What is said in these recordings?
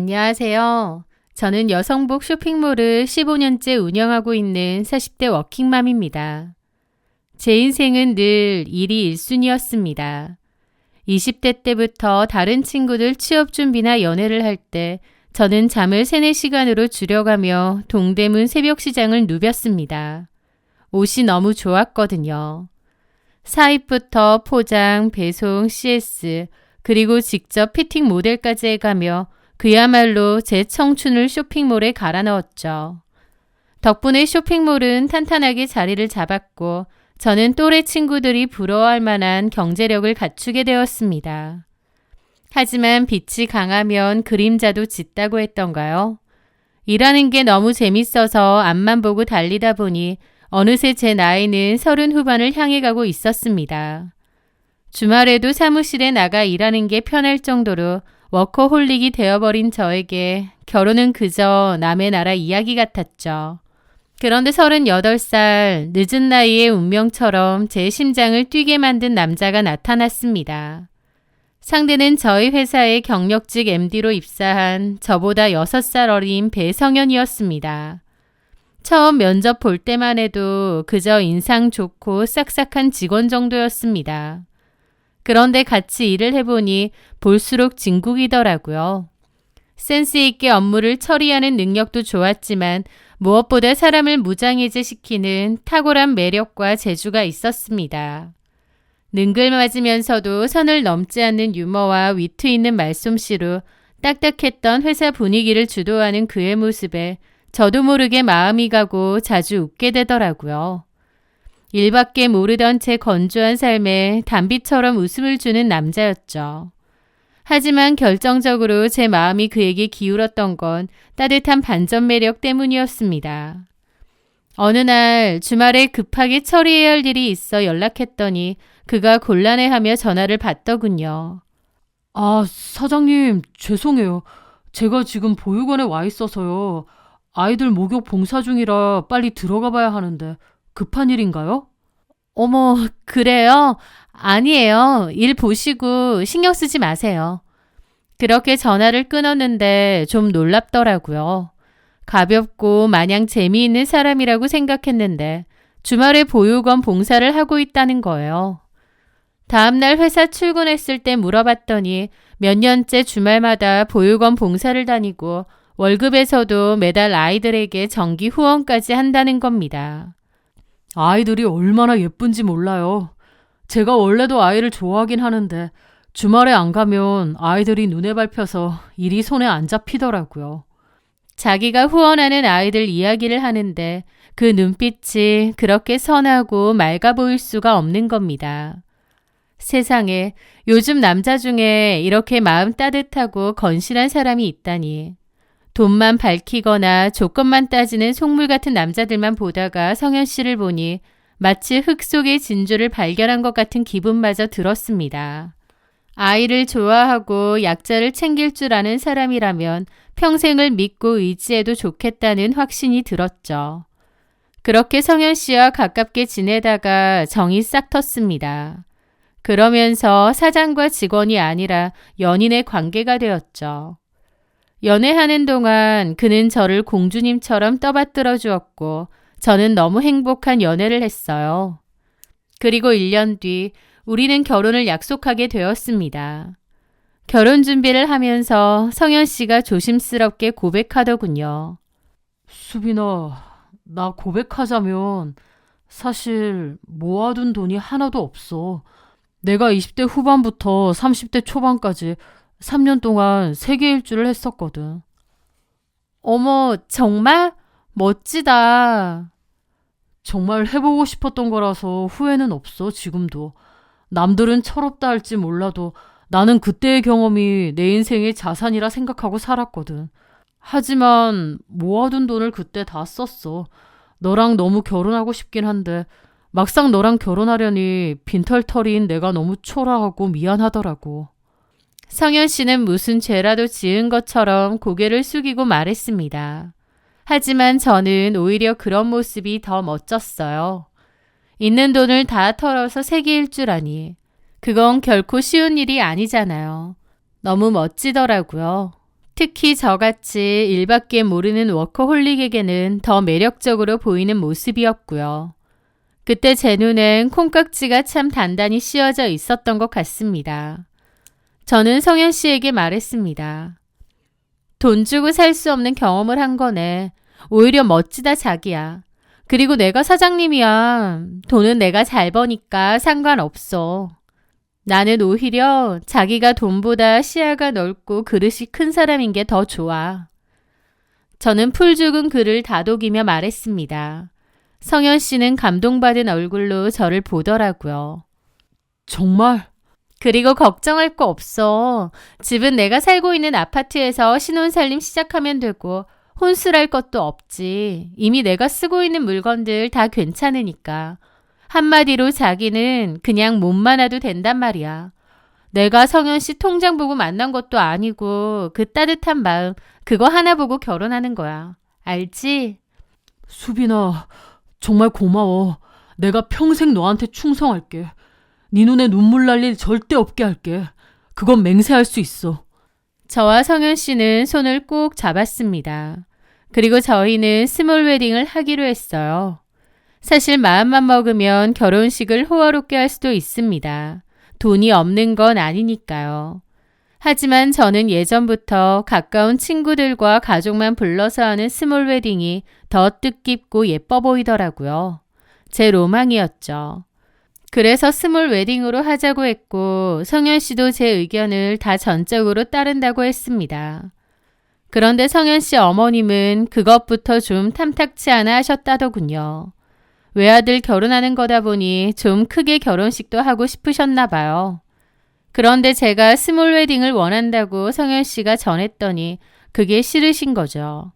안녕하세요. 저는 여성복 쇼핑몰을 15년째 운영하고 있는 40대 워킹맘입니다. 제 인생은 늘 일이 1순위였습니다. 20대 때부터 다른 친구들 취업 준비나 연애를 할 때 저는 잠을 3, 4시간으로 줄여가며 동대문 새벽시장을 누볐습니다. 옷이 너무 좋았거든요. 사입부터 포장, 배송, CS, 그리고 직접 피팅 모델까지 해가며 그야말로 제 청춘을 쇼핑몰에 갈아 넣었죠. 덕분에 쇼핑몰은 탄탄하게 자리를 잡았고 저는 또래 친구들이 부러워할 만한 경제력을 갖추게 되었습니다. 하지만 빛이 강하면 그림자도 짙다고 했던가요? 일하는 게 너무 재밌어서 앞만 보고 달리다 보니 어느새 제 나이는 30 후반을 향해 가고 있었습니다. 주말에도 사무실에 나가 일하는 게 편할 정도로 워커홀릭이 되어버린 저에게 결혼은 그저 남의 나라 이야기 같았죠. 그런데 38살 늦은 나이에 운명처럼 제 심장을 뛰게 만든 남자가 나타났습니다. 상대는 저희 회사의 경력직 MD로 입사한 저보다 6살 어린 배성현이었습니다. 처음 면접 볼 때만 해도 그저 인상 좋고 싹싹한 직원 정도였습니다. 그런데 같이 일을 해보니 볼수록 진국이더라고요. 센스 있게 업무를 처리하는 능력도 좋았지만 무엇보다 사람을 무장해제시키는 탁월한 매력과 재주가 있었습니다. 능글맞으면서도 선을 넘지 않는 유머와 위트 있는 말솜씨로 딱딱했던 회사 분위기를 주도하는 그의 모습에 저도 모르게 마음이 가고 자주 웃게 되더라고요. 일밖에 모르던 제 건조한 삶에 단비처럼 웃음을 주는 남자였죠. 하지만 결정적으로 제 마음이 그에게 기울었던 건 따뜻한 반전 매력 때문이었습니다. 어느 날 주말에 급하게 처리해야 할 일이 있어 연락했더니 그가 곤란해하며 전화를 받더군요. 사장님, 죄송해요. 제가 지금 보육원에 와 있어서요. 아이들 목욕 봉사 중이라 빨리 들어가 봐야 하는데 급한 일인가요? 어머, 그래요? 아니에요. 일 보시고 신경 쓰지 마세요. 그렇게 전화를 끊었는데 좀 놀랍더라고요. 가볍고 마냥 재미있는 사람이라고 생각했는데 주말에 보육원 봉사를 하고 있다는 거예요. 다음날 회사 출근했을 때 물어봤더니 몇 년째 주말마다 보육원 봉사를 다니고 월급에서도 매달 아이들에게 정기 후원까지 한다는 겁니다. 아이들이 얼마나 예쁜지 몰라요. 제가 원래도 아이를 좋아하긴 하는데 주말에 안 가면 아이들이 눈에 밟혀서 일이 손에 안 잡히더라고요. 자기가 후원하는 아이들 이야기를 하는데 그 눈빛이 그렇게 선하고 맑아 보일 수가 없는 겁니다. 세상에 요즘 남자 중에 이렇게 마음 따뜻하고 건실한 사람이 있다니. 돈만 밝히거나 조건만 따지는 속물 같은 남자들만 보다가 성현 씨를 보니 마치 흙 속의 진주를 발견한 것 같은 기분마저 들었습니다. 아이를 좋아하고 약자를 챙길 줄 아는 사람이라면 평생을 믿고 의지해도 좋겠다는 확신이 들었죠. 그렇게 성현 씨와 가깝게 지내다가 정이 싹 텄습니다. 그러면서 사장과 직원이 아니라 연인의 관계가 되었죠. 연애하는 동안 그는 저를 공주님처럼 떠받들어 주었고 저는 너무 행복한 연애를 했어요. 그리고 1년 뒤 우리는 결혼을 약속하게 되었습니다. 결혼 준비를 하면서 성현 씨가 조심스럽게 고백하더군요. 수빈아, 나 고백하자면 사실 모아둔 돈이 하나도 없어. 내가 20대 후반부터 30대 초반까지 3년 동안 세계 일주를 했었거든. 어머, 정말? 멋지다. 정말 해보고 싶었던 거라서 후회는 없어, 지금도. 남들은 철없다 할지 몰라도 나는 그때의 경험이 내 인생의 자산이라 생각하고 살았거든. 하지만 모아둔 돈을 그때 다 썼어. 너랑 너무 결혼하고 싶긴 한데 막상 너랑 결혼하려니 빈털터리인 내가 너무 초라하고 미안하더라고. 성현 씨는 무슨 죄라도 지은 것처럼 고개를 숙이고 말했습니다. 하지만 저는 오히려 그런 모습이 더 멋졌어요. 있는 돈을 다 털어서 세계일 줄 아니. 그건 결코 쉬운 일이 아니잖아요. 너무 멋지더라고요. 특히 저같이 일밖에 모르는 워커홀릭에게는 더 매력적으로 보이는 모습이었고요. 그때 제 눈엔 콩깍지가 참 단단히 씌워져 있었던 것 같습니다. 저는 성현 씨에게 말했습니다. 돈 주고 살 수 없는 경험을 한 거네. 오히려 멋지다 자기야. 그리고 내가 사장님이야. 돈은 내가 잘 버니까 상관없어. 나는 오히려 자기가 돈보다 시야가 넓고 그릇이 큰 사람인 게 더 좋아. 저는 풀 죽은 그를 다독이며 말했습니다. 성현 씨는 감동받은 얼굴로 저를 보더라고요. 정말? 그리고 걱정할 거 없어. 집은 내가 살고 있는 아파트에서 신혼살림 시작하면 되고 혼술할 것도 없지. 이미 내가 쓰고 있는 물건들 다 괜찮으니까. 한마디로 자기는 그냥 몸만 와도 된단 말이야. 내가 성현 씨 통장 보고 만난 것도 아니고 그 따뜻한 마음 그거 하나 보고 결혼하는 거야. 알지? 수빈아, 정말 고마워. 내가 평생 너한테 충성할게. 네 눈에 눈물 날 일 절대 없게 할게. 그건 맹세할 수 있어. 저와 성현 씨는 손을 꼭 잡았습니다. 그리고 저희는 스몰 웨딩을 하기로 했어요. 사실 마음만 먹으면 결혼식을 호화롭게 할 수도 있습니다. 돈이 없는 건 아니니까요. 하지만 저는 예전부터 가까운 친구들과 가족만 불러서 하는 스몰 웨딩이 더 뜻깊고 예뻐 보이더라고요. 제 로망이었죠. 그래서 스몰 웨딩으로 하자고 했고 성현 씨도 제 의견을 다 전적으로 따른다고 했습니다. 그런데 성현 씨 어머님은 그것부터 좀 탐탁치 않아 하셨다더군요. 외아들 결혼하는 거다 보니 좀 크게 결혼식도 하고 싶으셨나 봐요. 그런데 제가 스몰 웨딩을 원한다고 성현 씨가 전했더니 그게 싫으신 거죠.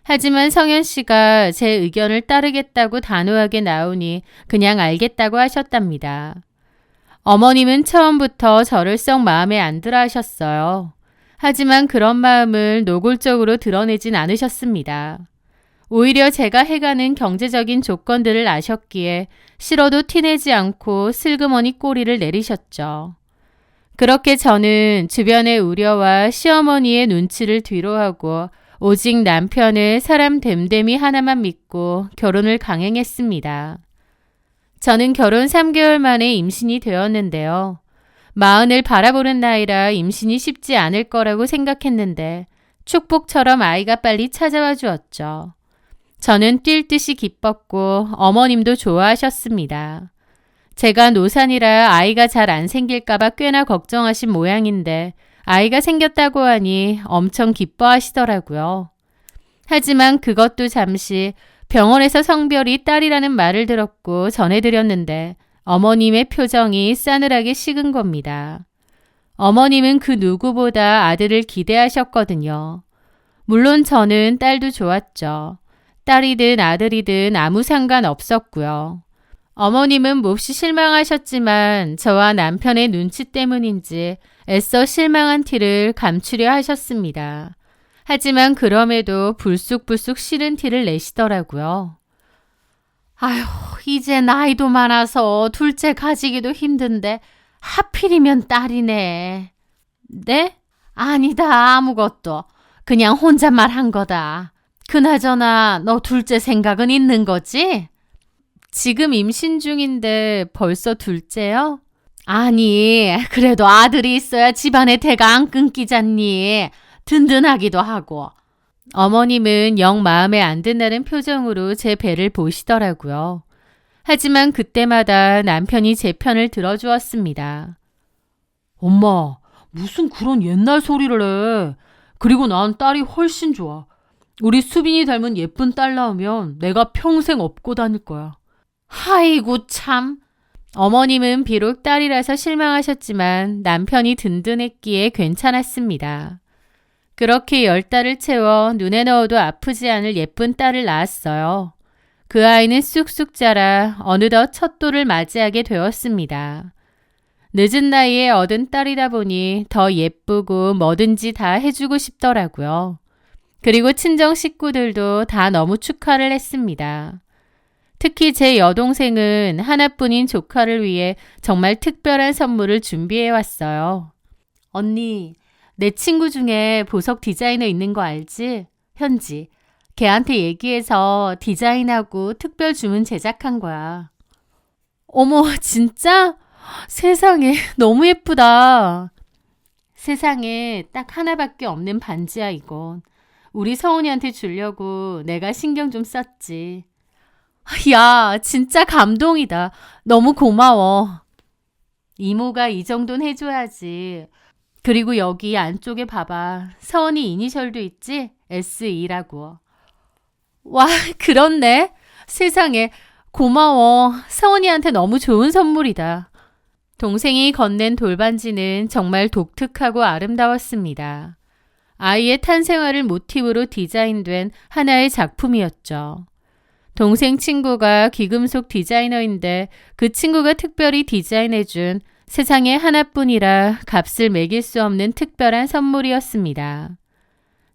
하지만 성현 씨가 제 의견을 따르겠다고 단호하게 나오니 그냥 알겠다고 하셨답니다. 어머님은 처음부터 저를 썩 마음에 안 들어 하셨어요. 하지만 그런 마음을 노골적으로 드러내진 않으셨습니다. 오히려 제가 해가는 경제적인 조건들을 아셨기에 싫어도 티내지 않고 슬그머니 꼬리를 내리셨죠. 그렇게 저는 주변의 우려와 시어머니의 눈치를 뒤로하고 오직 남편의 사람 됨됨이 하나만 믿고 결혼을 강행했습니다. 저는 결혼 3개월 만에 임신이 되었는데요. 마흔을 바라보는 나이라 임신이 쉽지 않을 거라고 생각했는데 축복처럼 아이가 빨리 찾아와 주었죠. 저는 뛸 듯이 기뻤고 어머님도 좋아하셨습니다. 제가 노산이라 아이가 잘 안 생길까봐 꽤나 걱정하신 모양인데 아이가 생겼다고 하니 엄청 기뻐하시더라고요. 하지만 그것도 잠시 병원에서 성별이 딸이라는 말을 들었고 전해드렸는데 어머님의 표정이 싸늘하게 식은 겁니다. 어머님은 그 누구보다 아들을 기대하셨거든요. 물론 저는 딸도 좋았죠. 딸이든 아들이든 아무 상관 없었고요. 어머님은 몹시 실망하셨지만 저와 남편의 눈치 때문인지 애써 실망한 티를 감추려 하셨습니다. 하지만 그럼에도 불쑥불쑥 싫은 티를 내시더라고요. 아휴, 이제 나이도 많아서 둘째 가지기도 힘든데 하필이면 딸이네. 네? 아니다, 아무것도. 그냥 혼잣말 한 거다. 그나저나 너 둘째 생각은 있는 거지? 지금 임신 중인데 벌써 둘째요? 아니, 그래도 아들이 있어야 집안의 대가 안 끊기잖니. 든든하기도 하고. 어머님은 영 마음에 안 든다는 표정으로 제 배를 보시더라고요. 하지만 그때마다 남편이 제 편을 들어주었습니다. 엄마, 무슨 그런 옛날 소리를 해. 그리고 난 딸이 훨씬 좋아. 우리 수빈이 닮은 예쁜 딸 낳으면 내가 평생 업고 다닐 거야. 아이고 참. 어머님은 비록 딸이라서 실망하셨지만 남편이 든든했기에 괜찮았습니다. 그렇게 10달을 채워 눈에 넣어도 아프지 않을 예쁜 딸을 낳았어요. 그 아이는 쑥쑥 자라 어느덧 첫 돌을 맞이하게 되었습니다. 늦은 나이에 얻은 딸이다 보니 더 예쁘고 뭐든지 다 해주고 싶더라고요. 그리고 친정 식구들도 다 너무 축하를 했습니다. 특히 제 여동생은 하나뿐인 조카를 위해 정말 특별한 선물을 준비해 왔어요. 언니, 내 친구 중에 보석 디자이너 있는 거 알지? 현지. 걔한테 얘기해서 디자인하고 특별 주문 제작한 거야. 어머, 진짜? 세상에, 너무 예쁘다. 세상에 딱 하나밖에 없는 반지야, 이건. 우리 서은이한테 주려고 내가 신경 좀 썼지. 야, 진짜 감동이다. 너무 고마워. 이모가 이 정도는 해줘야지. 그리고 여기 안쪽에 봐봐. 서은이 이니셜도 있지? SE라고. 와, 그렇네. 세상에, 고마워. 서은이한테 너무 좋은 선물이다. 동생이 건넨 돌반지는 정말 독특하고 아름다웠습니다. 아이의 탄생화를 모티브로 디자인된 하나의 작품이었죠. 동생 친구가 귀금속 디자이너인데 그 친구가 특별히 디자인해준 세상에 하나뿐이라 값을 매길 수 없는 특별한 선물이었습니다.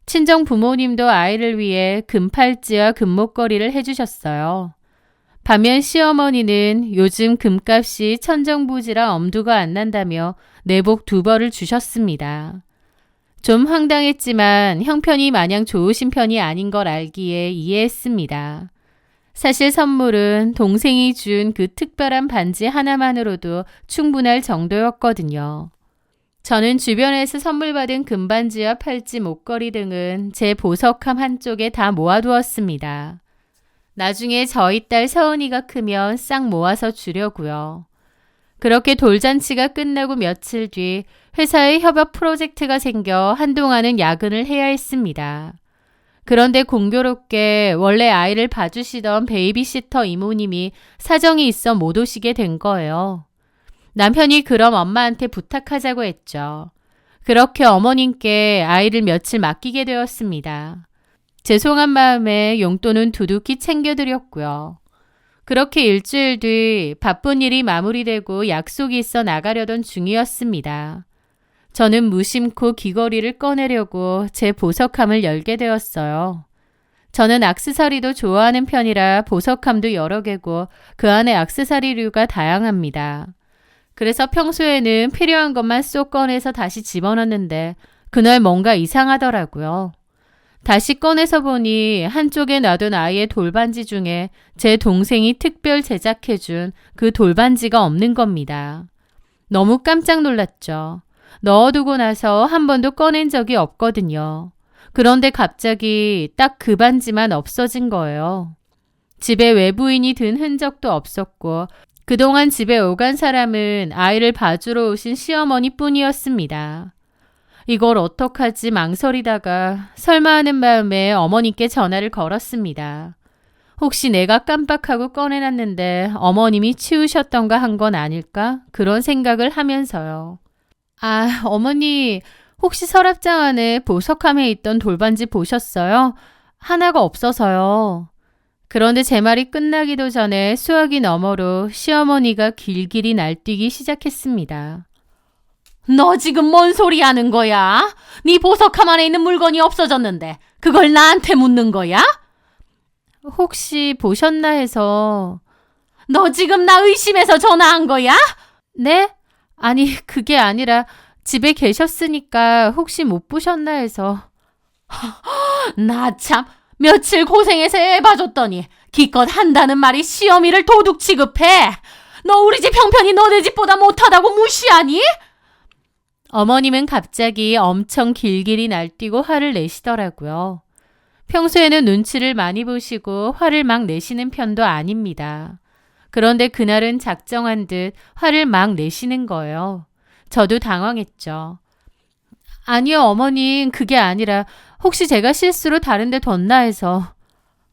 친정 부모님도 아이를 위해 금팔찌와 금목걸이를 해주셨어요. 반면 시어머니는 요즘 금값이 천정부지라 엄두가 안 난다며 내복 2벌을 주셨습니다. 좀 황당했지만 형편이 마냥 좋으신 편이 아닌 걸 알기에 이해했습니다. 사실 선물은 동생이 준 그 특별한 반지 하나만으로도 충분할 정도였거든요. 저는 주변에서 선물 받은 금반지와 팔찌, 목걸이 등은 제 보석함 한쪽에 다 모아두었습니다. 나중에 저희 딸 서은이가 크면 싹 모아서 주려고요. 그렇게 돌잔치가 끝나고 며칠 뒤 회사에 협업 프로젝트가 생겨 한동안은 야근을 해야 했습니다. 그런데 공교롭게 원래 아이를 봐주시던 베이비시터 이모님이 사정이 있어 못 오시게 된 거예요. 남편이 그럼 엄마한테 부탁하자고 했죠. 그렇게 어머님께 아이를 며칠 맡기게 되었습니다. 죄송한 마음에 용돈은 두둑히 챙겨드렸고요. 그렇게 일주일 뒤 바쁜 일이 마무리되고 약속이 있어 나가려던 중이었습니다. 저는 무심코 귀걸이를 꺼내려고 제 보석함을 열게 되었어요. 저는 액세서리도 좋아하는 편이라 보석함도 여러 개고 그 안에 액세서리류가 다양합니다. 그래서 평소에는 필요한 것만 쏙 꺼내서 다시 집어넣는데 그날 뭔가 이상하더라고요. 다시 꺼내서 보니 한쪽에 놔둔 아이의 돌반지 중에 제 동생이 특별 제작해준 그 돌반지가 없는 겁니다. 너무 깜짝 놀랐죠. 넣어두고 나서 한 번도 꺼낸 적이 없거든요. 그런데 갑자기 딱 그 반지만 없어진 거예요. 집에 외부인이 든 흔적도 없었고 그동안 집에 오간 사람은 아이를 봐주러 오신 시어머니 뿐이었습니다. 이걸 어떡하지 망설이다가 설마 하는 마음에 어머님께 전화를 걸었습니다. 혹시 내가 깜빡하고 꺼내놨는데 어머님이 치우셨던가 한 건 아닐까? 그런 생각을 하면서요. 아, 어머니, 혹시 서랍장 안에 보석함에 있던 돌반지 보셨어요? 하나가 없어서요. 그런데 제 말이 끝나기도 전에 수화기 너머로 시어머니가 길길이 날뛰기 시작했습니다. 너 지금 뭔 소리 하는 거야? 네 보석함 안에 있는 물건이 없어졌는데 그걸 나한테 묻는 거야? 혹시 보셨나 해서. 너 지금 나 의심해서 전화한 거야? 네? 아니, 그게 아니라 집에 계셨으니까 혹시 못 보셨나 해서. 나 참 며칠 고생해서 애 봐줬더니 기껏 한다는 말이 시어미를 도둑 취급해. 너 우리 집 형편이 너네 집보다 못하다고 무시하니? 어머님은 갑자기 엄청 길길이 날뛰고 화를 내시더라고요. 평소에는 눈치를 많이 보시고 화를 막 내시는 편도 아닙니다. 그런데 그날은 작정한 듯 화를 막 내시는 거예요. 저도 당황했죠. 아니요, 어머님, 그게 아니라 혹시 제가 실수로 다른 데 뒀나 해서.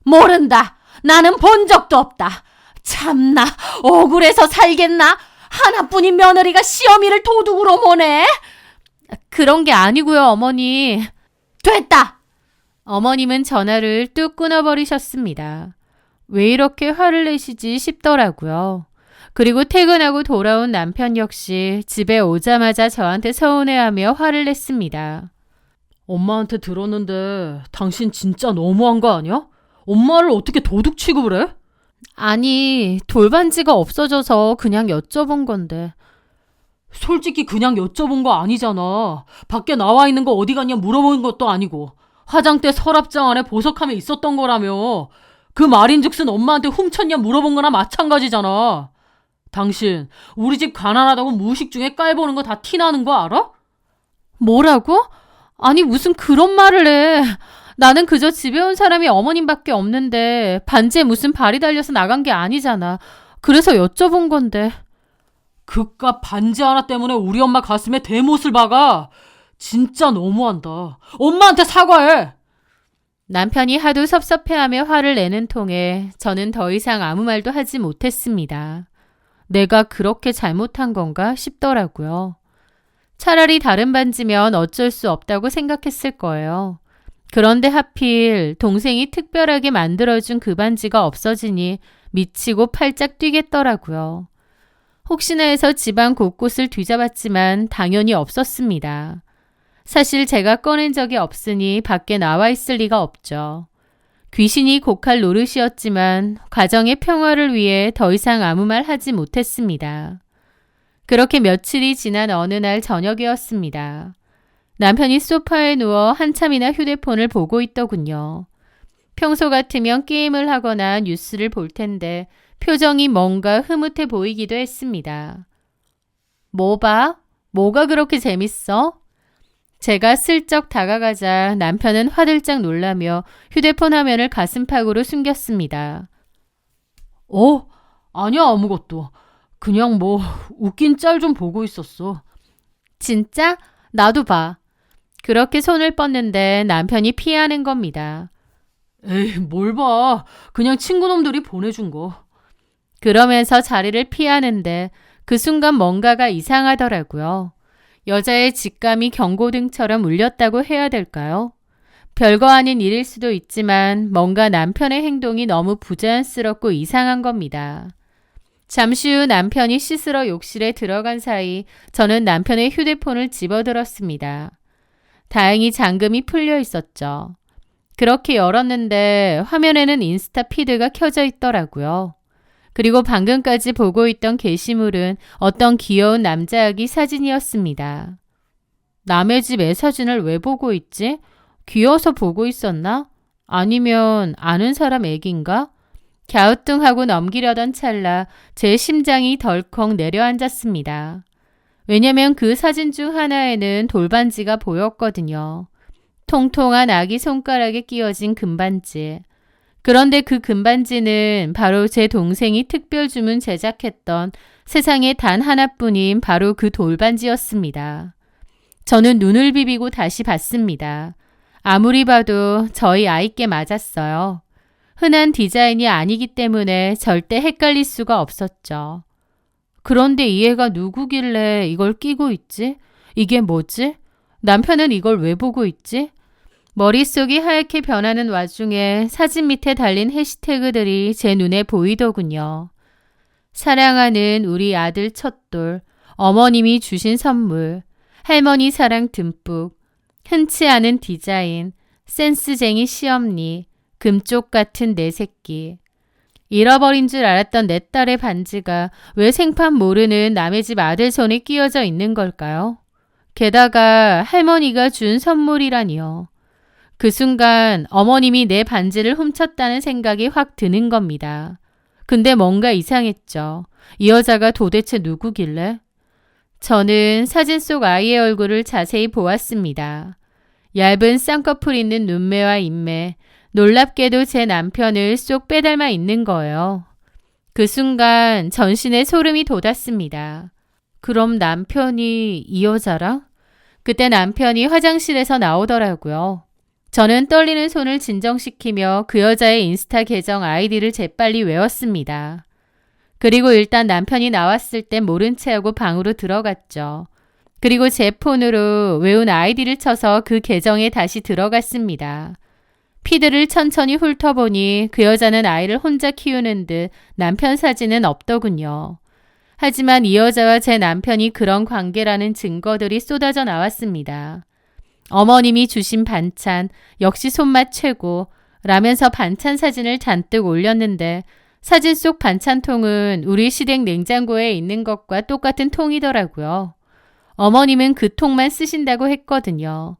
모른다. 나는 본 적도 없다. 참나, 억울해서 살겠나? 하나뿐인 며느리가 시어미를 도둑으로 모네? 그런 게 아니고요, 어머니. 됐다! 어머님은 전화를 뚝 끊어버리셨습니다. 왜 이렇게 화를 내시지 싶더라고요. 그리고 퇴근하고 돌아온 남편 역시 집에 오자마자 저한테 서운해하며 화를 냈습니다. 엄마한테 들었는데 당신 진짜 너무한 거 아니야? 엄마를 어떻게 도둑 취급을 해? 아니, 돌반지가 없어져서 그냥 여쭤본 건데. 솔직히 그냥 여쭤본 거 아니잖아. 밖에 나와 있는 거 어디 갔냐 물어본 것도 아니고 화장대 서랍장 안에 보석함에 있었던 거라며. 그 말인즉슨 엄마한테 훔쳤냐 물어본 거나 마찬가지잖아. 당신 우리 집 가난하다고 무의식 중에 깔보는 거 다 티나는 거 알아? 뭐라고? 아니 무슨 그런 말을 해. 나는 그저 집에 온 사람이 어머님밖에 없는데 반지에 무슨 발이 달려서 나간 게 아니잖아. 그래서 여쭤본 건데. 그깟 반지 하나 때문에 우리 엄마 가슴에 대못을 박아. 진짜 너무한다. 엄마한테 사과해. 남편이 하도 섭섭해하며 화를 내는 통에 저는 더 이상 아무 말도 하지 못했습니다. 내가 그렇게 잘못한 건가 싶더라고요. 차라리 다른 반지면 어쩔 수 없다고 생각했을 거예요. 그런데 하필 동생이 특별하게 만들어준 그 반지가 없어지니 미치고 팔짝 뛰겠더라고요. 혹시나 해서 집안 곳곳을 뒤져봤지만 당연히 없었습니다. 사실 제가 꺼낸 적이 없으니 밖에 나와 있을 리가 없죠. 귀신이 곡할 노릇이었지만 가정의 평화를 위해 더 이상 아무 말 하지 못했습니다. 그렇게 며칠이 지난 어느 날 저녁이었습니다. 남편이 소파에 누워 한참이나 휴대폰을 보고 있더군요. 평소 같으면 게임을 하거나 뉴스를 볼 텐데 표정이 뭔가 흐뭇해 보이기도 했습니다. 뭐 봐? 뭐가 그렇게 재밌어? 제가 슬쩍 다가가자 남편은 화들짝 놀라며 휴대폰 화면을 가슴팍으로 숨겼습니다. 아니야 아무것도. 그냥 뭐 웃긴 짤 좀 보고 있었어. 진짜? 나도 봐. 그렇게 손을 뻗는데 남편이 피하는 겁니다. 에이 뭘 봐. 그냥 친구놈들이 보내준 거. 그러면서 자리를 피하는데 그 순간 뭔가가 이상하더라고요. 여자의 직감이 경고등처럼 울렸다고 해야 될까요? 별거 아닌 일일 수도 있지만 뭔가 남편의 행동이 너무 부자연스럽고 이상한 겁니다. 잠시 후 남편이 씻으러 욕실에 들어간 사이 저는 남편의 휴대폰을 집어들었습니다. 다행히 잠금이 풀려 있었죠. 그렇게 열었는데 화면에는 인스타 피드가 켜져 있더라고요. 그리고 방금까지 보고 있던 게시물은 어떤 귀여운 남자아기 사진이었습니다. 남의 집 애 사진을 왜 보고 있지? 귀여워서 보고 있었나? 아니면 아는 사람 애긴가? 갸우뚱하고 넘기려던 찰나 제 심장이 덜컥 내려앉았습니다. 왜냐면 그 사진 중 하나에는 돌반지가 보였거든요. 통통한 아기 손가락에 끼워진 금반지. 그런데 그 금반지는 바로 제 동생이 특별 주문 제작했던 세상에 단 하나뿐인 바로 그 돌반지였습니다. 저는 눈을 비비고 다시 봤습니다. 아무리 봐도 저희 아이께 맞았어요. 흔한 디자인이 아니기 때문에 절대 헷갈릴 수가 없었죠. 그런데 이 애가 누구길래 이걸 끼고 있지? 이게 뭐지? 남편은 이걸 왜 보고 있지? 머릿속이 하얗게 변하는 와중에 사진 밑에 달린 해시태그들이 제 눈에 보이더군요. 사랑하는 우리 아들 첫돌, 어머님이 주신 선물, 할머니 사랑 듬뿍, 흔치 않은 디자인, 센스쟁이 시엄니, 금쪽 같은 내 새끼. 잃어버린 줄 알았던 내 딸의 반지가 왜 생판 모르는 남의 집 아들 손에 끼워져 있는 걸까요? 게다가 할머니가 준 선물이라니요. 그 순간 어머님이 내 반지를 훔쳤다는 생각이 확 드는 겁니다. 근데 뭔가 이상했죠. 이 여자가 도대체 누구길래? 저는 사진 속 아이의 얼굴을 자세히 보았습니다. 얇은 쌍꺼풀 있는 눈매와 입매, 놀랍게도 제 남편을 쏙 빼닮아 있는 거예요. 그 순간 전신에 소름이 돋았습니다. 그럼 남편이 이 여자랑? 그때 남편이 화장실에서 나오더라고요. 저는 떨리는 손을 진정시키며 그 여자의 인스타 계정 아이디를 재빨리 외웠습니다. 그리고 일단 남편이 나왔을 땐 모른 채 하고 방으로 들어갔죠. 그리고 제 폰으로 외운 아이디를 쳐서 그 계정에 다시 들어갔습니다. 피드를 천천히 훑어보니 그 여자는 아이를 혼자 키우는 듯 남편 사진은 없더군요. 하지만 이 여자와 제 남편이 그런 관계라는 증거들이 쏟아져 나왔습니다. 어머님이 주신 반찬, 역시 손맛 최고, 라면서 반찬 사진을 잔뜩 올렸는데 사진 속 반찬통은 우리 시댁 냉장고에 있는 것과 똑같은 통이더라고요. 어머님은 그 통만 쓰신다고 했거든요.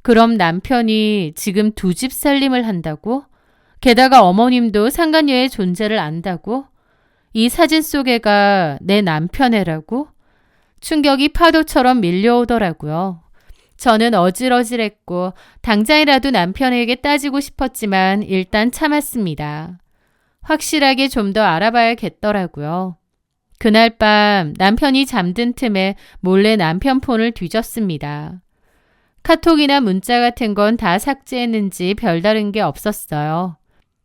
그럼 남편이 지금 두 집 살림을 한다고? 게다가 어머님도 상간녀의 존재를 안다고? 이 사진 속에가 내 남편애라고? 충격이 파도처럼 밀려오더라고요. 저는 어질어질했고 당장이라도 남편에게 따지고 싶었지만 일단 참았습니다. 확실하게 좀 더 알아봐야겠더라고요. 그날 밤 남편이 잠든 틈에 몰래 남편 폰을 뒤졌습니다. 카톡이나 문자 같은 건 다 삭제했는지 별다른 게 없었어요.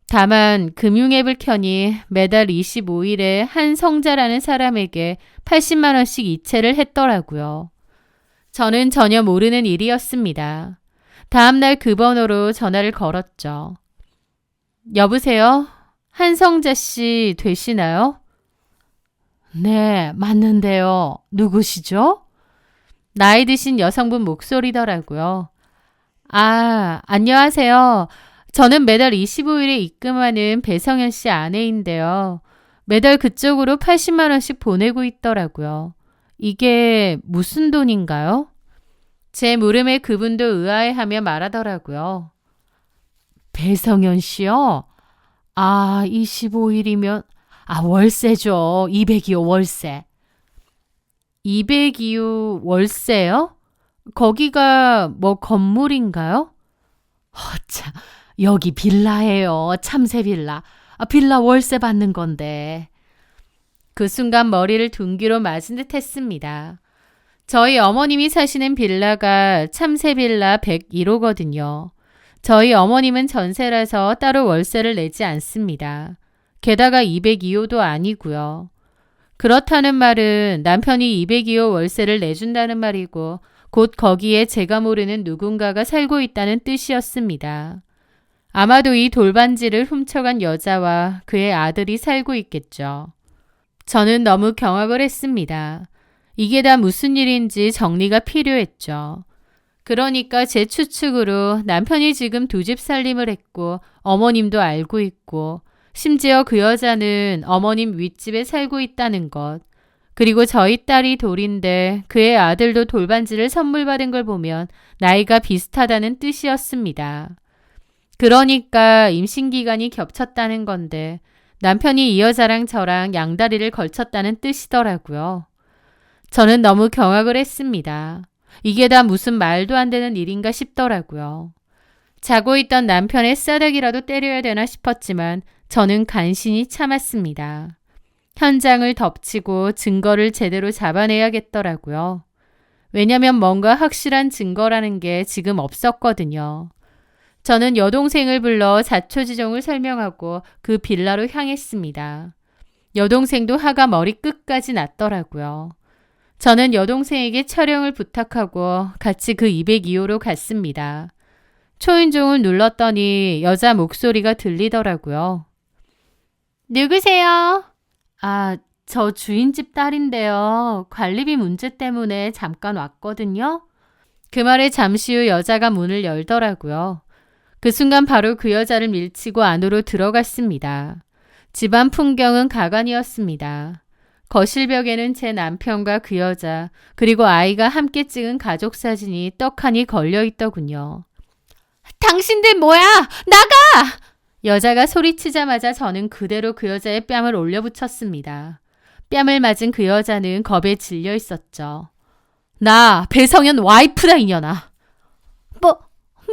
다만 금융앱을 켜니 매달 25일에 한 성자라는 사람에게 80만 원씩 이체를 했더라고요. 저는 전혀 모르는 일이었습니다. 다음날 그 번호로 전화를 걸었죠. 여보세요? 한성자 씨 되시나요? 네, 맞는데요. 누구시죠? 나이 드신 여성분 목소리더라고요. 아, 안녕하세요. 저는 매달 25일에 입금하는 배성현 씨 아내인데요. 매달 그쪽으로 80만 원씩 보내고 있더라고요. 이게 무슨 돈인가요? 제 물음에 그분도 의아해하며 말하더라고요. 배성현 씨요? 아, 25일이면 월세죠. 200이요, 월세. 200이요, 월세요? 거기가 뭐 건물인가요? 참, 여기 빌라예요. 참새 빌라. 빌라 월세 받는 건데. 그 순간 머리를 둔기로 맞은 듯 했습니다. 저희 어머님이 사시는 빌라가 참새 빌라 101호거든요. 저희 어머님은 전세라서 따로 월세를 내지 않습니다. 게다가 202호도 아니고요. 그렇다는 말은 남편이 202호 월세를 내준다는 말이고 곧 거기에 제가 모르는 누군가가 살고 있다는 뜻이었습니다. 아마도 이 돌반지를 훔쳐간 여자와 그의 아들이 살고 있겠죠. 저는 너무 경악을 했습니다. 이게 다 무슨 일인지 정리가 필요했죠. 그러니까 제 추측으로 남편이 지금 두 집 살림을 했고 어머님도 알고 있고 심지어 그 여자는 어머님 윗집에 살고 있다는 것. 그리고 저희 딸이 돌인데 그의 아들도 돌반지를 선물 받은 걸 보면 나이가 비슷하다는 뜻이었습니다. 그러니까 임신기간이 겹쳤다는 건데 남편이 이 여자랑 저랑 양다리를 걸쳤다는 뜻이더라고요. 저는 너무 경악을 했습니다. 이게 다 무슨 말도 안 되는 일인가 싶더라고요. 자고 있던 남편의 싸대기라도 때려야 되나 싶었지만 저는 간신히 참았습니다. 현장을 덮치고 증거를 제대로 잡아내야겠더라고요. 왜냐면 뭔가 확실한 증거라는 게 지금 없었거든요. 저는 여동생을 불러 자초지종을 설명하고 그 빌라로 향했습니다. 여동생도 화가 머리끝까지 났더라고요. 저는 여동생에게 촬영을 부탁하고 같이 그 202호로 갔습니다. 초인종을 눌렀더니 여자 목소리가 들리더라고요. 누구세요? 저 주인집 딸인데요. 관리비 문제 때문에 잠깐 왔거든요. 그 말에 잠시 후 여자가 문을 열더라고요. 그 순간 바로 그 여자를 밀치고 안으로 들어갔습니다. 집안 풍경은 가관이었습니다. 거실 벽에는 제 남편과 그 여자 그리고 아이가 함께 찍은 가족 사진이 떡하니 걸려 있더군요. 당신들 뭐야! 나가! 여자가 소리치자마자 저는 그대로 그 여자의 뺨을 올려붙였습니다. 뺨을 맞은 그 여자는 겁에 질려 있었죠. 나 배성현 와이프다 이년아.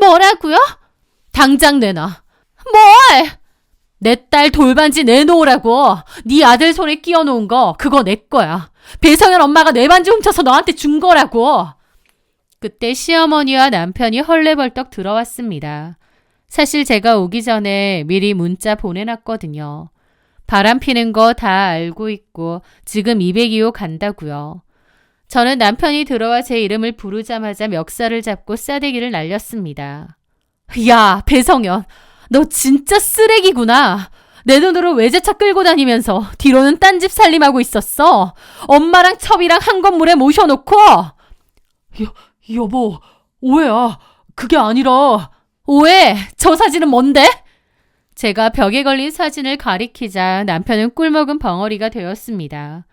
뭐라고요? 당장 내놔. 뭘? 내 딸 돌반지 내놓으라고. 네 아들 손에 끼워놓은 거 그거 내 거야. 배성현 엄마가 내 반지 훔쳐서 너한테 준 거라고. 그때 시어머니와 남편이 헐레벌떡 들어왔습니다. 사실 제가 오기 전에 미리 문자 보내놨거든요. 바람 피는 거 다 알고 있고 지금 202호 간다고요. 저는 남편이 들어와 제 이름을 부르자마자 멱살을 잡고 싸대기를 날렸습니다. 야, 배성현, 너 진짜 쓰레기구나. 내 돈으로 외제차 끌고 다니면서 뒤로는 딴 집 살림하고 있었어. 엄마랑 첩이랑 한 건물에 모셔놓고. 여보, 오해야. 그게 아니라. 오해? 저 사진은 뭔데? 제가 벽에 걸린 사진을 가리키자 남편은 꿀먹은 벙어리가 되었습니다.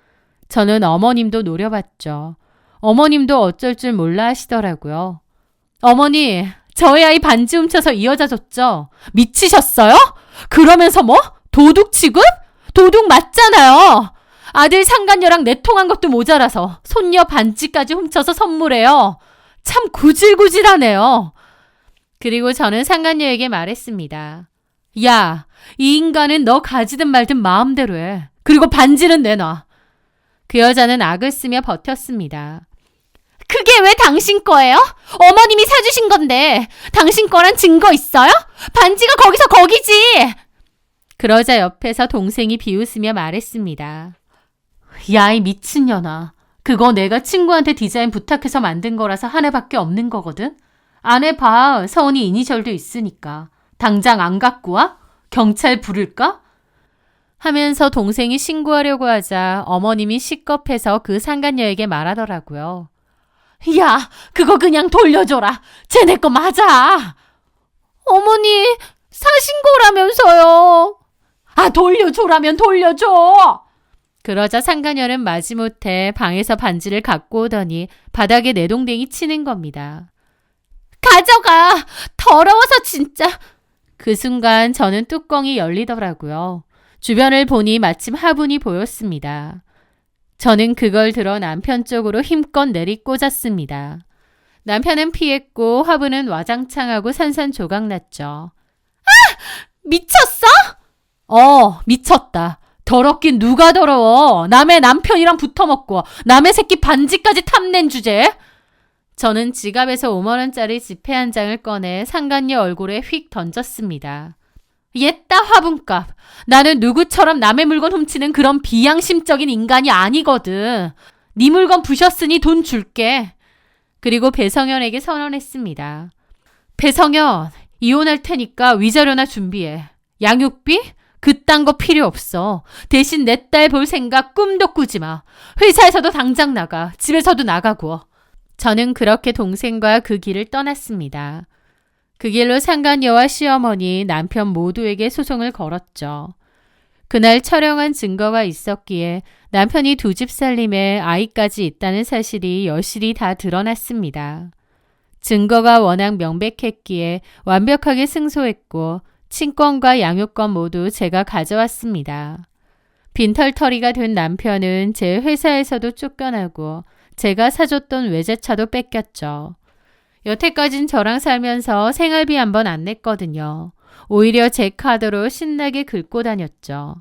저는 어머님도 노려봤죠. 어머님도 어쩔 줄 몰라 하시더라고요. 어머니, 저희 아이 반지 훔쳐서 이 여자 줬죠? 미치셨어요? 그러면서 뭐? 도둑 취급? 도둑 맞잖아요. 아들 상간녀랑 내통한 것도 모자라서 손녀 반지까지 훔쳐서 선물해요. 참 구질구질하네요. 그리고 저는 상간녀에게 말했습니다. 야, 이 인간은 너 가지든 말든 마음대로 해. 그리고 반지는 내놔. 그 여자는 악을 쓰며 버텼습니다. 그게 왜 당신 거예요? 어머님이 사주신 건데 당신 거란 증거 있어요? 반지가 거기서 거기지. 그러자 옆에서 동생이 비웃으며 말했습니다. 야, 이 미친년아. 그거 내가 친구한테 디자인 부탁해서 만든 거라서 한 해밖에 없는 거거든. 안 해봐. 서은이 이니셜도 있으니까. 당장 안 갖고 와? 경찰 부를까? 하면서 동생이 신고하려고 하자 어머님이 식겁해서 그 상간녀에게 말하더라고요. 야, 그거 그냥 돌려줘라. 쟤네 거 맞아. 어머니, 사신 거라면서요. 아, 돌려줘라면 돌려줘. 그러자 상간녀는 마지못해 방에서 반지를 갖고 오더니 바닥에 내동댕이 치는 겁니다. 가져가. 더러워서 진짜. 그 순간 저는 뚜껑이 열리더라고요. 주변을 보니 마침 화분이 보였습니다. 저는 그걸 들어 남편 쪽으로 힘껏 내리꽂았습니다. 남편은 피했고 화분은 와장창하고 산산조각났죠. 아! 미쳤어? 미쳤다. 더럽긴 누가 더러워. 남의 남편이랑 붙어먹고 남의 새끼 반지까지 탐낸 주제에. 저는 지갑에서 5만 원짜리 지폐 한 장을 꺼내 상간녀 얼굴에 휙 던졌습니다. 옛다 화분값. 나는 누구처럼 남의 물건 훔치는 그런 비양심적인 인간이 아니거든. 네 물건 부셨으니 돈 줄게. 그리고 배성현에게 선언했습니다. 배성현, 이혼할 테니까 위자료나 준비해. 양육비? 그딴 거 필요 없어. 대신 내 딸 볼 생각 꿈도 꾸지 마. 회사에서도 당장 나가. 집에서도 나가고. 저는 그렇게 동생과 그 길을 떠났습니다. 그 길로 상간녀와 시어머니, 남편 모두에게 소송을 걸었죠. 그날 촬영한 증거가 있었기에 남편이 두 집 살림에 아이까지 있다는 사실이 여실히 다 드러났습니다. 증거가 워낙 명백했기에 완벽하게 승소했고 친권과 양육권 모두 제가 가져왔습니다. 빈털터리가 된 남편은 제 회사에서도 쫓겨나고 제가 사줬던 외제차도 뺏겼죠. 여태까진 저랑 살면서 생활비 한 번 안 냈거든요. 오히려 제 카드로 신나게 긁고 다녔죠.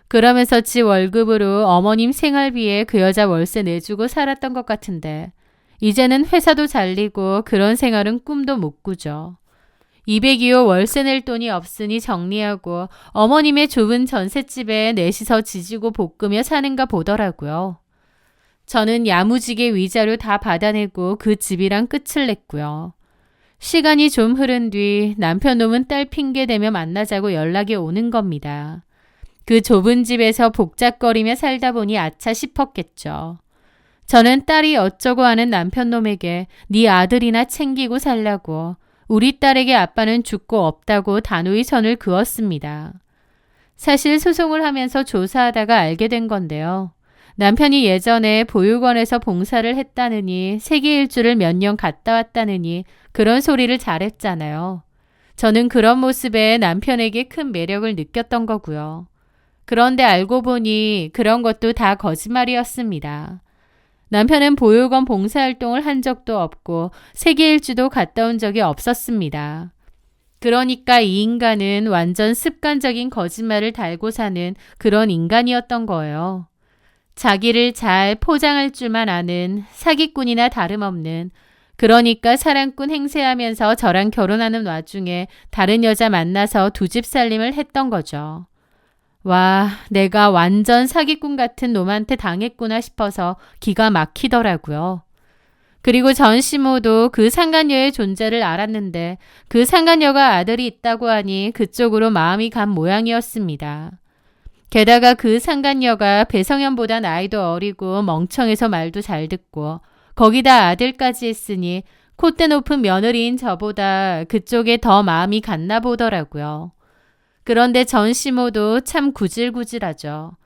그러면서 지 월급으로 어머님 생활비에 그 여자 월세 내주고 살았던 것 같은데 이제는 회사도 잘리고 그런 생활은 꿈도 못 꾸죠. 202호 월세 낼 돈이 없으니 정리하고 어머님의 좁은 전셋집에 넷이서 지지고 볶으며 사는가 보더라고요. 저는 야무지게 위자료 다 받아내고 그 집이랑 끝을 냈고요. 시간이 좀 흐른 뒤 남편 놈은 딸 핑계대며 만나자고 연락이 오는 겁니다. 그 좁은 집에서 복작거리며 살다 보니 아차 싶었겠죠. 저는 딸이 어쩌고 하는 남편 놈에게 네 아들이나 챙기고 살라고 우리 딸에게 아빠는 죽고 없다고 단호히 선을 그었습니다. 사실 소송을 하면서 조사하다가 알게 된 건데요. 남편이 예전에 보육원에서 봉사를 했다느니 세계 일주를 몇 년 갔다 왔다느니 그런 소리를 잘했잖아요. 저는 그런 모습에 남편에게 큰 매력을 느꼈던 거고요. 그런데 알고 보니 그런 것도 다 거짓말이었습니다. 남편은 보육원 봉사활동을 한 적도 없고 세계 일주도 갔다 온 적이 없었습니다. 그러니까 이 인간은 완전 습관적인 거짓말을 달고 사는 그런 인간이었던 거예요. 자기를 잘 포장할 줄만 아는 사기꾼이나 다름없는, 그러니까 사랑꾼 행세하면서 저랑 결혼하는 와중에 다른 여자 만나서 두 집 살림을 했던 거죠. 와, 내가 완전 사기꾼 같은 놈한테 당했구나 싶어서 기가 막히더라고요. 그리고 전 시모도 그 상간녀의 존재를 알았는데 그 상간녀가 아들이 있다고 하니 그쪽으로 마음이 간 모양이었습니다. 게다가 그 상간녀가 배성현보다 나이도 어리고 멍청해서 말도 잘 듣고 거기다 아들까지 했으니 콧대 높은 며느리인 저보다 그쪽에 더 마음이 갔나 보더라고요. 그런데 전 시모도 참 구질구질하죠.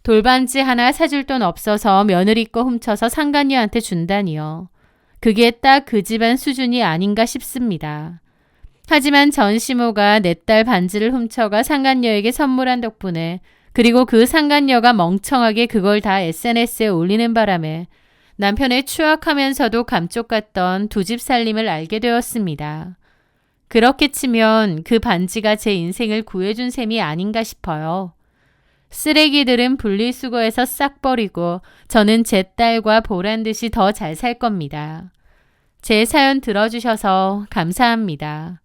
돌반지 하나 사줄 돈 없어서 며느리 거 훔쳐서 상간녀한테 준다니요. 그게 딱 그 집안 수준이 아닌가 싶습니다. 하지만 전시모가 내 딸 반지를 훔쳐가 상간녀에게 선물한 덕분에, 그리고 그 상간녀가 멍청하게 그걸 다 SNS에 올리는 바람에 남편의 추악하면서도 감쪽 같던 두 집 살림을 알게 되었습니다. 그렇게 치면 그 반지가 제 인생을 구해준 셈이 아닌가 싶어요. 쓰레기들은 분리수거해서 싹 버리고 저는 제 딸과 보란 듯이 더 잘 살 겁니다. 제 사연 들어주셔서 감사합니다.